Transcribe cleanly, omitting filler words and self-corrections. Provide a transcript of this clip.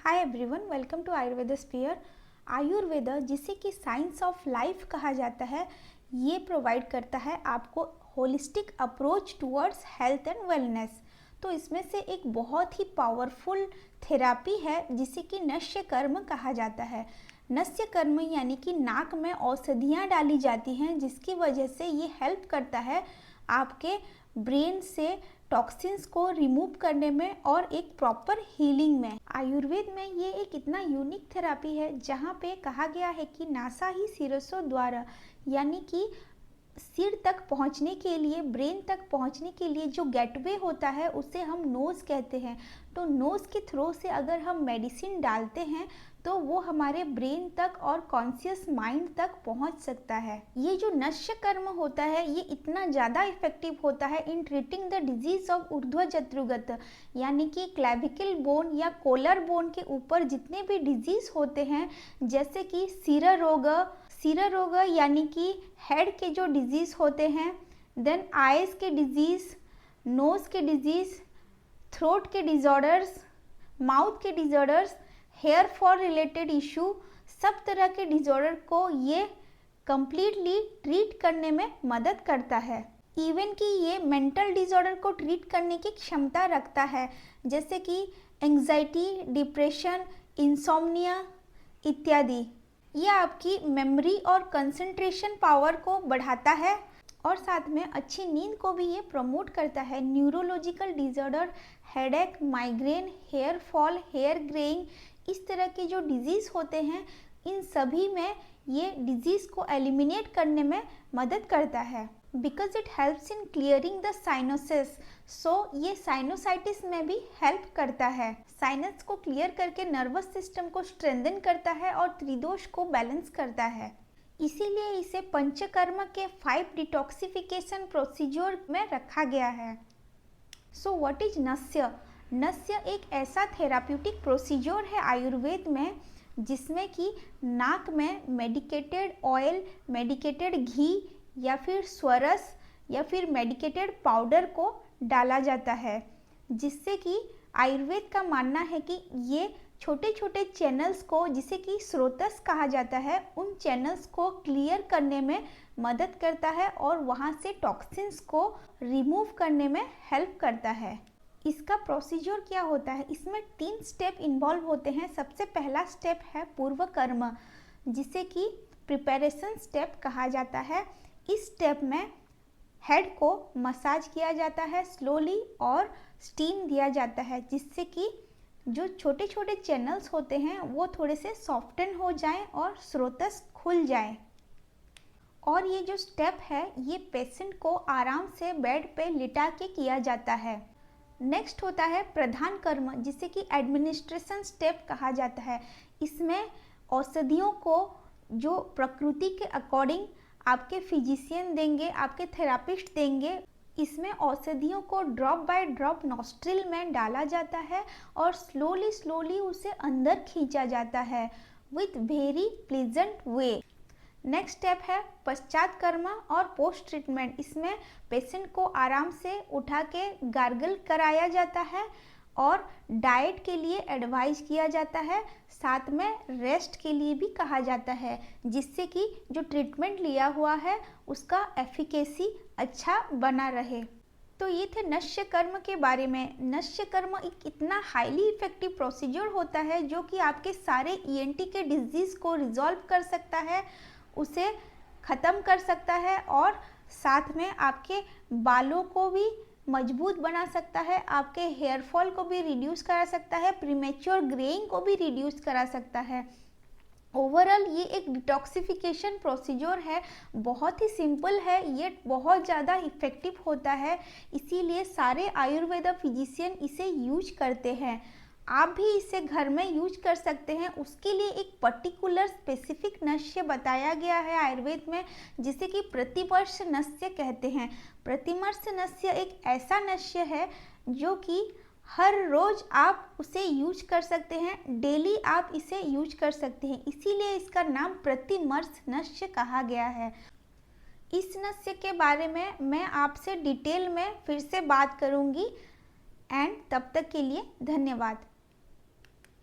Hi everyone, welcome to Ayurveda sphere. Ayurveda, जिसे कि science of life कहा जाता है, ये प्रोवाइड करता है आपको holistic approach towards health and wellness. तो इसमें से एक बहुत ही पावरफुल थेरापी है जिसे कि नस्य कर्म कहा जाता है। नस्य कर्म यानी कि नाक में औषधियाँ डाली जाती हैं जिसकी वजह से ये हेल्प करता है आपके ब्रेन से टॉक्सिन्स को रिमूव करने में और एक प्रॉपर हीलिंग में। आयुर्वेद में ये एक इतना यूनिक थेरापी है जहाँ पे कहा गया है कि नासा ही शिरसो द्वारा, यानी कि सिर तक पहुँचने के लिए, ब्रेन तक पहुँचने के लिए जो गेटवे होता है उसे हम नोज़ कहते हैं। तो नोज़ के थ्रू से अगर हम मेडिसिन डालते हैं तो वो हमारे ब्रेन तक और कॉन्शियस माइंड तक पहुंच सकता है। ये जो नस्य कर्म होता है ये इतना ज़्यादा इफेक्टिव होता है इन ट्रीटिंग द डिजीज ऑफ ऊर्ध्व जत्रुगत, यानी कि क्लेविकल बोन या कोलर बोन के ऊपर जितने भी डिजीज होते हैं, जैसे कि सिर रोग यानी कि हेड के जो डिजीज होते हैं, देन आइज के डिजीज, नोज के डिजीज, थ्रोट के डिजॉर्डर्स, माउथ के disorders, hair fall related issue, सब तरह के डिजॉर्डर को ये कम्प्लीटली ट्रीट करने में मदद करता है। इवन कि ये मेंटल डिजॉर्डर को ट्रीट करने की क्षमता रखता है, जैसे कि एंजाइटी, डिप्रेशन, इंसोम्निया इत्यादि। ये आपकी मेमोरी और कंसंट्रेशन पावर को बढ़ाता है और साथ में अच्छी नींद को भी ये प्रमोट करता है। Neurological disorder, headache, migraine, hair fall, hair greying, इस तरह के जो डिजीज़ होते हैं, इन सभी में ये डिजीज़ को एलिमिनेट करने में मदद करता है। Because it helps in clearing the sinuses, so ये साइनोसाइटिस में भी हेल्प करता है। साइनस को क्लियर करके नर्वस सिस्टम को स्ट्रेंथन करता है और त्रिदोष को बैलेंस करता है। इसीलिए इसे पंचकर्म के 5 डिटॉक्सिफिकेशन प्रोसीजर में रखा गया है। So what is नस्य? नस्य एक ऐसा थेराप्यूटिक प्रोसीजर है आयुर्वेद में जिसमें कि नाक में मेडिकेटेड ऑयल, मेडिकेटेड घी या फिर स्वरस या फिर मेडिकेटेड पाउडर को डाला जाता है, जिससे कि आयुर्वेद का मानना है कि ये छोटे छोटे चैनल्स को, जिसे कि स्रोतस कहा जाता है, उन चैनल्स को क्लियर करने में मदद करता है और वहाँ से टॉक्सिन्स को रिमूव करने में हेल्प करता है। इसका प्रोसीजर क्या होता है? इसमें 3 स्टेप इन्वॉल्व होते हैं। सबसे पहला स्टेप है पूर्व कर्म, जिसे कि प्रिपरेशन स्टेप कहा जाता है। इस स्टेप में हेड को मसाज किया जाता है स्लोली और स्टीम दिया जाता है, जिससे कि जो छोटे छोटे चैनल्स होते हैं वो थोड़े से सॉफ्टन हो जाएं और स्रोतस खुल जाए। और ये जो स्टेप है ये पेशेंट को आराम से बेड पे लिटा के किया जाता है। नेक्स्ट होता है प्रधान कर्म, जिसे कि एडमिनिस्ट्रेशन स्टेप कहा जाता है। इसमें औषधियों को जो प्रकृति के अकॉर्डिंग आपके फिजिशियन देंगे, आपके थेरापिस्ट देंगे। इसमें औषधियों को ड्रॉप बाय ड्रॉप नॉस्ट्रिल में डाला जाता है और स्लोली स्लोली उसे अंदर खींचा जाता है with very pleasant way. Next step है पश्चात कर्म और पोस्ट ट्रीटमेंट। इसमें पेशेंट को आराम से उठा के गार्गल कराया जाता है और डाइट के लिए एडवाइस किया जाता है, साथ में रेस्ट के लिए भी कहा जाता है, जिससे कि जो ट्रीटमेंट लिया हुआ है उसका एफिकेसी अच्छा बना रहे। तो ये थे नस्य कर्म के बारे में। नस्य कर्म एक इतना हाईली इफेक्टिव प्रोसीजर होता है जो कि आपके सारे ईएनटी के डिजीज़ को रिजॉल्व कर सकता है, उसे ख़त्म कर सकता है और साथ में आपके बालों को भी मजबूत बना सकता है, आपके हेयर फॉल को भी रिड्यूस करा सकता है, प्रीमेच्योर ग्रेइंग को भी रिड्यूस करा सकता है। ओवरऑल ये एक डिटॉक्सिफिकेशन प्रोसीजर है, बहुत ही सिंपल है, ये बहुत ज़्यादा इफेक्टिव होता है, इसीलिए सारे आयुर्वेदा फिजिशियन इसे यूज करते हैं। आप भी इसे घर में यूज कर सकते हैं। उसके लिए एक पर्टिकुलर स्पेसिफिक नस्य बताया गया है आयुर्वेद में, जिसे कि प्रतिमर्श नस्य कहते हैं। प्रतिमर्श नस्य एक ऐसा नस्य है जो कि हर रोज आप उसे यूज कर सकते हैं, डेली आप इसे यूज कर सकते हैं, इसीलिए इसका नाम प्रतिमर्श नस्य कहा गया है। इस नस्य के बारे में मैं आपसे डिटेल में फिर से बात करूंगी। एंड तब तक के लिए धन्यवाद।